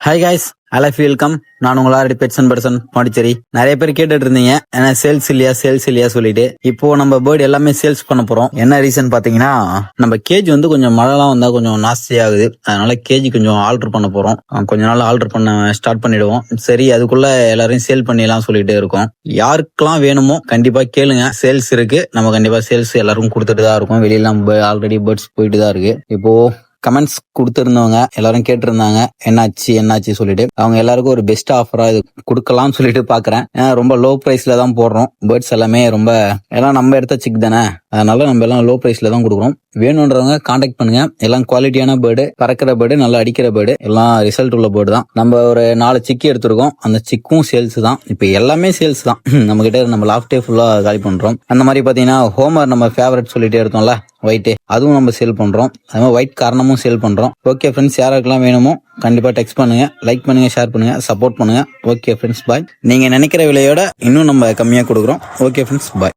Hi guys, I love welcome. நான் உங்களோட பெட்சன் பாண்டிச்சேரி. நிறைய பேர் கேட்டுட்டு இருந்தீங்க ஏன்னா சேல்ஸ் இல்லையா சொல்லிட்டு. இப்போ நம்ம பேர்டு எல்லாமே சேல்ஸ் பண்ண போறோம். என்ன ரீசன் பாத்தீங்கன்னா, நம்ம கேஜ் வந்து கொஞ்சம் மழைலாம் வந்தா கொஞ்சம் நாஸ்தி ஆகுது. அதனால கேஜ் கொஞ்சம் ஆல்டர் பண்ண போறோம். கொஞ்ச நாள் ஆல்டர் பண்ண ஸ்டார்ட் பண்ணிடுவோம். சரி, அதுக்குள்ள எல்லாரையும் சேல் பண்ணிடலாம் சொல்லிட்டு இருக்கோம். யாருக்கெல்லாம் வேணுமோ கண்டிப்பா கேளுங்க. சேல்ஸ் இருக்கு. நம்ம கண்டிப்பா சேல்ஸ் எல்லாருக்கும் கொடுத்துட்டு தான் இருக்கோம். வெளியெல்லாம் ஆல்ரெடி பேர்ட்ஸ் போயிட்டு தான் இருக்கு. இப்போ கமெண்ட்ஸ் கொடுத்துருந்தவங்க எல்லாரும் கேட்டிருந்தாங்க என்னாச்சு சொல்லிட்டு. அவங்க எல்லாருக்கும் ஒரு பெஸ்ட் ஆஃபரா இது கொடுக்கலாம்னு சொல்லிட்டு பாக்குறேன். ரொம்ப லோ பிரைஸ்ல தான் போடுறோம். பேர்ட்ஸ் எல்லாமே ரொம்ப எல்லாம் நம்ம எடுத்த சிக் தானே, அதனால நம்ம எல்லாம் லோ பிரைஸ்ல தான் கொடுக்குறோம். வேணும்ன்றவங்க கான்டாக்ட் பண்ணுங்க. எல்லாம் குவாலிட்டியான பேர்டு, பறக்கிற பேர்டு, நல்லா அடிக்கிற பேர்டு, எல்லாம் ரிசல்ட் உள்ள பேர்டு தான். நம்ம ஒரு 4 சிக்கி எடுத்திருக்கோம். அந்த சிக்கும் சேல்ஸ் தான். இப்ப எல்லாமே சேல்ஸ் தான். நம்ம கிட்ட நம்ம லாஃப்டே ஃபுல்லா காலி பண்றோம். அந்த மாதிரி பாத்தீங்கன்னா ஹோமர் நம்ம ஃபேவரட் சொல்லிட்டே எடுத்தோம்ல, ஒயிட், அதுவும் நம்ம சேல் பண்றோம். அது மாதிரி ஒயிட் காரணமும் சேல் பண்றோம். ஓகே ஃப்ரெண்ட்ஸ், யாருக்கெல்லாம் வேணுமோ கண்டிப்பா டெக்ஸ்ட் பண்ணுங்க, லைக் பண்ணுங்க, ஷேர் பண்ணுங்க, சப்போர்ட் பண்ணுங்க. ஓகே ஃப்ரெண்ட்ஸ், பாய். நீங்க நினைக்கிற விலையோட இன்னும் நம்ம கம்மியா கொடுக்குறோம். ஓகே ஃப்ரெண்ட்ஸ், பாய்.